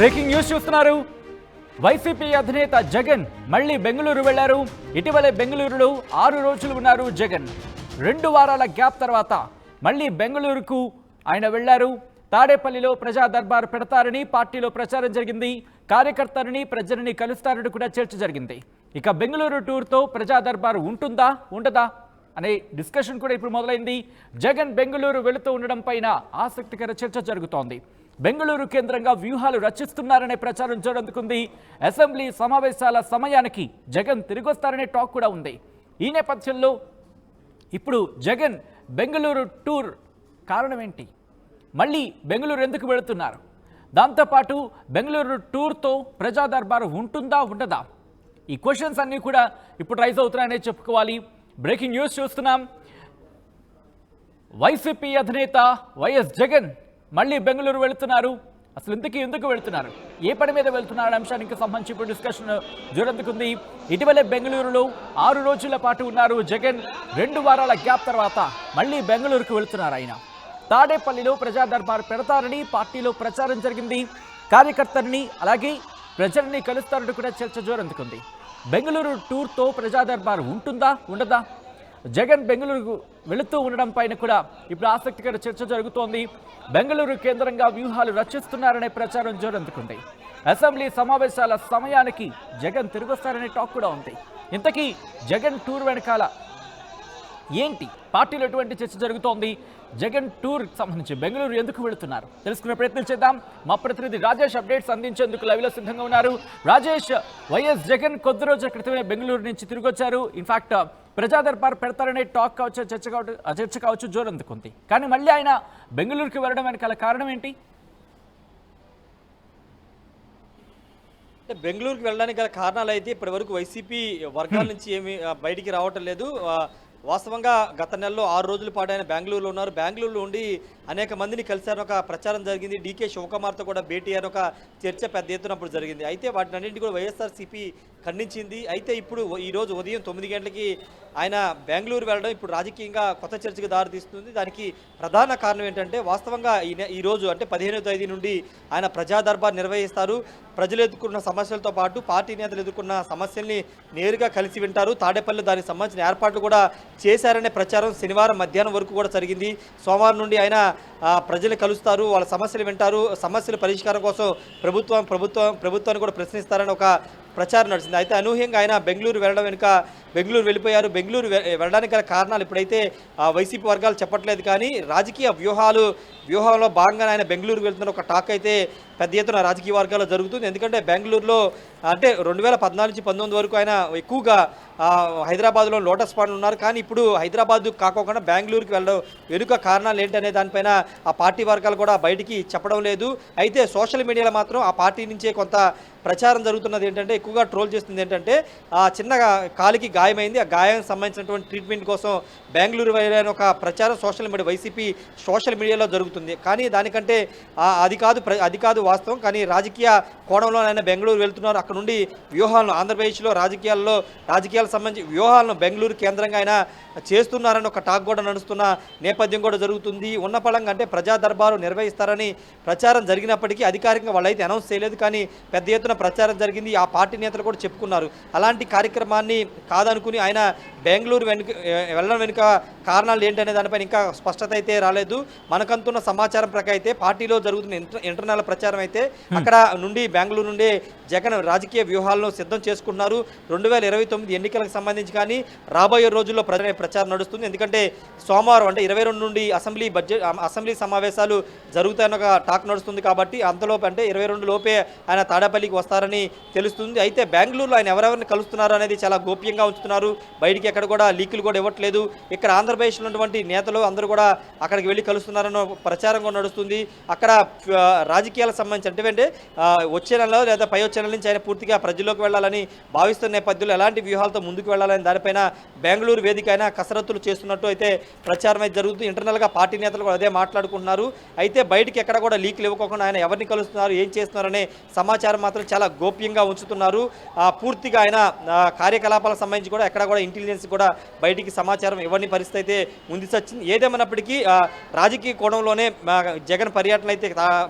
Breaking news చూస్తున్నారు. YCP అధినేత జగన్ మళ్ళీ బెంగళూరు వెళ్లారు. ఇటీవలే బెంగళూరులో 6 రోజులు ఉన్నారు జగన్. 2 వారాల గ్యాప్ తర్వాత మళ్ళీ బెంగళూరుకు ఆయన వెళ్లారు. తాడేపల్లిలో ప్రజా దర్బార్ పెడతారని పార్టీలో ప్రచారం జరిగింది. కార్యకర్తలని ప్రజలని కలుస్తారని కూడా చర్చ జరిగింది. ఇక బెంగళూరు టూర్తో ప్రజా దర్బార్ ఉంటుందా ఉండదా అనే డిస్కషన్ కూడా ఇప్పుడు మొదలైంది. జగన్ బెంగళూరు వెళుతూ ఉండడం పైన ఆసక్తికర చర్చ జరుగుతోంది. బెంగళూరు కేంద్రంగా వ్యూహాలు రచిస్తున్నారనే ప్రచారం జోరందుకుంది. అసెంబ్లీ సమావేశాల సమయానికి జగన్ తిరిగొస్తారనే టాక్ కూడా ఉంది. ఈ నేపథ్యంలో ఇప్పుడు జగన్ బెంగళూరు టూర్ కారణం ఏంటి? మళ్ళీ బెంగళూరు ఎందుకు వెళుతున్నారు? దాంతోపాటు బెంగళూరు టూర్తో ప్రజా దర్బారు ఉంటుందా ఉండదా? ఈ క్వశ్చన్స్ అన్నీ కూడా ఇప్పుడు రైజ్ అవుతున్నాయనే చెప్పుకోవాలి. బ్రేకింగ్ న్యూస్ చూస్తున్నాం. వైసీపీ అధినేత వైఎస్ జగన్ మళ్ళీ బెంగళూరు వెళుతున్నారు. అసలు ఎందుకు వెళుతున్నారు, ఏ పని మీద వెళ్తున్నారు అంశానికి సంబంధించి ఇప్పుడు డిస్కషన్ జోరందుకుంది. ఇటీవలే బెంగళూరులో 6 రోజుల పాటు ఉన్నారు జగన్. 2 వారాల గ్యాప్ తర్వాత మళ్ళీ బెంగళూరుకు వెళుతున్నారు ఆయన. తాడేపల్లిలో ప్రజా దర్బార్ పెడతారని పార్టీలో ప్రచారం జరిగింది. కార్యకర్తల్ని అలాగే ప్రజల్ని కలుస్తారని కూడా చర్చ జోరందుకుంది. బెంగళూరు టూర్తో ప్రజా దర్బార్ ఉంటుందా ఉండదా? జగన్ బెంగళూరుకు వెళుతూ ఉండడం పైన కూడా ఇప్పుడు ఆసక్తికర చర్చ జరుగుతోంది. బెంగళూరు కేంద్రంగా వ్యూహాలు రచిస్తున్నారనే ప్రచారం జోరందుకుంది. అసెంబ్లీ సమావేశాల సమయానికి జగన్ తిరిగొస్తారనే టాక్ కూడా ఉంది. ఇంతకీ జగన్ టూర్ వెనకాల ఏంటి? పార్టీలో ఎటువంటి చర్చ జరుగుతోంది? జగన్ టూర్ సంబంధించి బెంగళూరు ఎందుకు వెళుతున్నారు తెలుసుకునే ప్రయత్నం చేద్దాం. మా ప్రతినిధి రాజేష్ అప్డేట్స్ అందించేందుకు లైవ్లో సిద్ధంగా ఉన్నారు. రాజేష్, వైఎస్ జగన్ కొద్ది రోజుల క్రితమే బెంగళూరు నుంచి తిరిగి వచ్చారు. ఇన్ఫాక్ట్ ప్రజా దర్బార్ పెడతారనే టాక్ కావచ్చు, చర్చ కావచ్చు జోరందుకుంది. కానీ మళ్ళీ ఆయన బెంగళూరుకి వెళ్ళడం వెనకాల కారణం ఏంటి? బెంగళూరుకి వెళ్ళడానికి గల కారణాలు అయితే ఇప్పటివరకు వైసీపీ వర్గాల నుంచి ఏమి బయటికి రావటం లేదు. వాస్తవంగా గత నెలలో 6 రోజుల పాటు ఆయన బెంగళూరులో ఉన్నారు. బెంగళూరులో ఉండి అనేక మందిని కలిసారని ఒక ప్రచారం జరిగింది. డీకే శివకుమార్తో కూడా భేటీ అని ఒక చర్చ పెద్ద ఎత్తున అప్పుడు జరిగింది. అయితే వాటిని అన్నింటి కూడా వైఎస్ఆర్సీపీ ఖండించింది. అయితే ఇప్పుడు ఈరోజు ఉదయం 9 గంటలకి ఆయన బెంగళూరు వెళ్ళడం ఇప్పుడు రాజకీయంగా కొత్త చర్చకు దారితీస్తుంది. దానికి ప్రధాన కారణం ఏంటంటే వాస్తవంగా ఈరోజు అంటే 15వ తేదీ నుండి ఆయన ప్రజా దర్బార్ నిర్వహిస్తారు. ప్రజలు ఎదుర్కొన్న సమస్యలతో పాటు పార్టీ నేతలు ఎదుర్కొన్న సమస్యల్ని నేరుగా కలిసి వింటారు. తాడేపల్లి దానికి సంబంధించిన ఏర్పాట్లు కూడా చేశారనే ప్రచారం శనివారం మధ్యాహ్నం వరకు కూడా జరిగింది. సోమవారం నుండి ఆయన ప్రజలు కలుస్తారు, వాళ్ళ సమస్యలు వింటారు, సమస్యల పరిష్కారం కోసం ప్రభుత్వాన్ని కూడా ప్రశ్నిస్తారని ఒక ప్రచారం నడిచింది. అయితే అనూహ్యంగా ఆయన బెంగళూరు వెళ్ళడం వెనుక బెంగళూరు వెళ్ళిపోయారు. బెంగళూరు వెళ్ళడానికి గల కారణాలు ఇప్పుడైతే వైసీపీ వర్గాలు చెప్పట్లేదు. కానీ రాజకీయ వ్యూహంలో భాగంగా ఆయన బెంగళూరు వెళ్తున్న ఒక టాక్ అయితే పెద్ద ఎత్తున రాజకీయ వర్గాల్లో జరుగుతుంది. ఎందుకంటే బెంగళూరులో అంటే 2014 నుంచి 19 వరకు ఆయన ఎక్కువగా హైదరాబాద్లో లోటస్ పాండ్లో ఉన్నారు. కానీ ఇప్పుడు హైదరాబాద్ కాకోకుండా బెంగళూరుకి వెళ్ళడం వెనుక కారణాలు ఏంటనే దానిపైన ఆ పార్టీ వర్గాలు కూడా బయటికి చెప్పడం లేదు. అయితే సోషల్ మీడియాలో మాత్రం ఆ పార్టీ నుంచే కొంత ప్రచారం జరుగుతున్నది ఏంటంటే, ఎక్కువగా ట్రోల్ చేస్తుంది ఏంటంటే, చిన్నగా కాలికి గాయమైంది, ఆ గాయానికి సంబంధించినటువంటి ట్రీట్మెంట్ కోసం బెంగళూరు వెళ్ళిన ఒక ప్రచారం వైసీపీ సోషల్ మీడియాలో జరుగుతుంది. కానీ దానికంటే అది కాదు వాస్తవం. కానీ రాజకీయ కోణంలో ఆయన బెంగళూరు వెళ్తున్నారు. అక్కడ నుండి వ్యూహాలను ఆంధ్రప్రదేశ్లో రాజకీయాలకు సంబంధించి వ్యూహాలను బెంగళూరు కేంద్రంగా ఆయన చేస్తున్నారని ఒక టాక్ కూడా నడుస్తున్న నేపథ్యం కూడా జరుగుతుంది. ఉన్నపళంగా అంటే ప్రజా దర్బారు నిర్వహిస్తారని ప్రచారం జరిగినప్పటికీ అధికారికంగా వాళ్ళైతే అనౌన్స్ చేయలేదు. కానీ పెద్ద ఎత్తున ప్రచారం జరిగింది. ఆ పార్టీ నేతలు కూడా చెప్పుకున్నారు. అలాంటి కార్యక్రమాన్ని కాదనుకుని ఆయన బెంగళూరు వెళ్ళడం వెనుక కారణాలు ఏంటనే దానిపైన ఇంకా స్పష్టత అయితే రాలేదు. మనకంతున్న సమాచారం ప్రకారం అయితే పార్టీలో జరుగుతున్న ఇంటర్నల్ ప్రచారం అయితే అక్కడ నుండి బెంగళూరు నుండి జగన్ రాజకీయ వ్యూహాలను సిద్ధం చేసుకుంటున్నారు. 2029 ఎన్నికలకు సంబంధించి కానీ రాబోయే రోజుల్లో ప్రచారం నడుస్తుంది. ఎందుకంటే సోమవారం అంటే 22 నుండి అసెంబ్లీ సమావేశాలు జరుగుతాయన్న ఒక టాక్ నడుస్తుంది. కాబట్టి అంతలోపు అంటే 22 లోపే ఆయన తాడేపల్లికి వస్తారని తెలుస్తుంది. అయితే బెంగళూరులో ఆయన ఎవరెవరిని కలుస్తున్నారు అనేది చాలా గోప్యంగా ఉంచుతున్నారు. బయటికి ఎక్కడ కూడా లీకులు కూడా ఇవ్వట్లేదు. ఇక్కడ ఆంధ్రప్రదేశ్లో ఉన్నటువంటి నేతలు అందరూ కూడా అక్కడికి వెళ్ళి కలుస్తున్నారన్న ప్రచారం కూడా నడుస్తుంది. అక్కడ రాజకీయాలకు సంబంధించి అంటే వచ్చే నెలలో లేదా పై వచ్చే నెల నుంచి ఆయన పూర్తిగా ప్రజల్లోకి వెళ్ళాలని భావిస్తున్న నేపథ్యంలో ఎలాంటి వ్యూహాలతో ముందుకు వెళ్ళాలని దానిపైన బెంగళూరు వేదిక అయినా కసరత్తులు చేస్తున్నట్టు అయితే ప్రచారం అయితే జరుగుతుంది. ఇంటర్నల్గా పార్టీ నేతలు కూడా అదే మాట్లాడుకుంటున్నారు. అయితే బయటికి ఎక్కడ కూడా లీక్లు ఇవ్వకుండా ఆయన ఎవరిని కలుస్తున్నారు, ఏం చేస్తున్నారనే సమాచారం మాత్రం చాలా గోప్యంగా ఉంచుతున్నారు. పూర్తిగా ఆయన కార్యకలాపాలకు సంబంధించి కూడా ఎక్కడ కూడా ఇంటెలిజెన్స్ కూడా బయటికి సమాచారం ఇవ్వని పరిస్థితి అయితే ఉంది సచిన్. ఏదేమైనప్పటికీ రాజకీయ కోణంలోనే జగన్ పర్యటన అయితే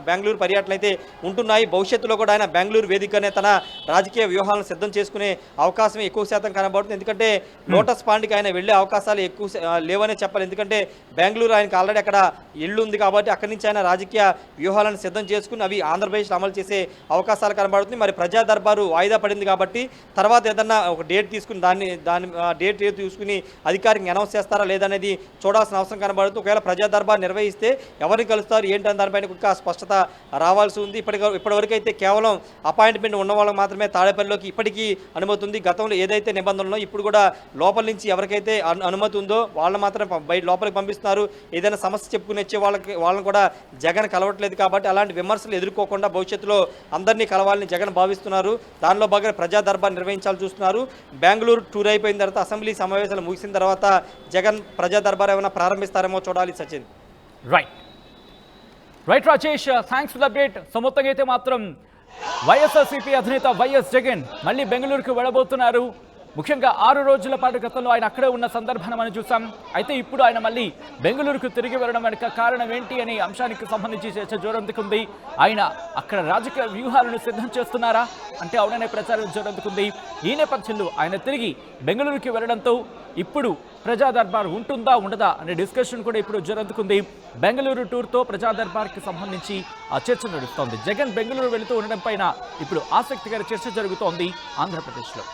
బెంగళూరు పర్యటన అయితే ఉంటున్నాయి. భవిష్యత్తులో కూడా ఆయన బెంగళూరు వేదికనే తన రాజకీయ వ్యూహాలను సిద్ధం చేసుకునే అవకాశం ఎక్కువ శాతం కనబడుతుంది. ఎందుకంటే లోటస్ పాండ్కి ఆయన వెళ్ళే అవకాశాలు ఎక్కువ లేవనే చెప్పాలి. ఎందుకంటే బెంగళూరు ఆయనకు ఆల్రెడీ అక్కడ ఇల్లు ఉంది కాబట్టి అక్కడి నుంచి ఆయన రాజకీయ వ్యూహాలను సిద్ధం చేసుకుని అవి ఆంధ్రప్రదేశ్లో అమలు చేసే అవకాశాలు కనబడుతుంది. మరి ప్రజా దర్బారు వాయిదా పడింది కాబట్టి తర్వాత ఏదన్నా ఒక డేట్ తీసుకుని దాని డేట్ తీసుకుని అధికారికంగా అనౌన్స్ చేస్తారా లేదనేది చూడాల్సిన అవసరం కనబడుతుంది. ఒకవేళ ప్రజా దర్బార్ నిర్వహిస్తే ఎవరిని కలుస్తారు ఏంటని దానిపైన ఇంకా స్పష్టత రావాల్సి ఉంది. ఇప్పటివరకు అయితే కేవలం అపాయింట్మెంట్ ఉన్న వాళ్ళకి మాత్రమే తాడేపల్లిలోకి ఇప్పటికీ అనుమతి ఉంది. గతంలో ఏదైతే నిబంధనలో ఇప్పుడు కూడా లోపల నుంచి ఎవరికైతే అనుమతి ఉందో వాళ్ళని మాత్రం బయట లోపలికి పంపిస్తున్నారు. ఏదైనా సమస్య చెప్పుకుని వచ్చే వాళ్ళని కూడా జగన్ కలవట్లేదు కాబట్టి అలాంటి విమర్శలు ఎదుర్కోకుండా భవిష్యత్తులో అందరినీ కలవాలని జగన్ భావిస్తున్నారు. దానిలో భాగంగా ప్రజా దర్బార్ నిర్వహించాలని చూస్తున్నారు. బెంగళూరు టూర్ అయిపోయిన తర్వాత అసెంబ్లీ సమావేశాలు ముగిసిన తర్వాత జగన్ ప్రజా దర్బార్ ఏమైనా ప్రారంభిస్తారేమో చూడాలి Sachin. Right Rajesh, thanks for the update. So మొత్తంగా అయితే మాత్రం వైఎస్ఆర్సీపీ అధినేత వైఎస్ జగన్ మళ్ళీ బెంగళూరుకు వెళ్ళబోతున్నారు. ముఖ్యంగా 6 రోజుల పాటు గతంలో ఆయన అక్కడే ఉన్న సందర్భాన్ని మనం చూసాం. అయితే ఇప్పుడు ఆయన మళ్ళీ బెంగళూరుకు తిరిగి వెళ్ళడం వెనుక కారణం ఏంటి అనే అంశానికి సంబంధించి చర్చ జోరందుకుంది. ఆయన అక్కడ రాజకీయ వ్యూహాలను సిద్ధం చేస్తున్నారా అంటే అవుననే ప్రచారం జోరందుకుంది. ఈ నేపథ్యంలో ఆయన తిరిగి బెంగళూరుకి వెళ్ళడంతో ఇప్పుడు ప్రజా దర్బార్ ఉంటుందా ఉండదా అనే డిస్కషన్ కూడా ఇప్పుడు జోరందుకుంది. బెంగళూరు టూర్తో ప్రజా దర్బార్కి సంబంధించి ఆ చర్చ నడుస్తోంది. జగన్ బెంగళూరు వెళుతూ ఉండడం పైన ఇప్పుడు ఆసక్తికర చర్చ జరుగుతోంది ఆంధ్రప్రదేశ్లో.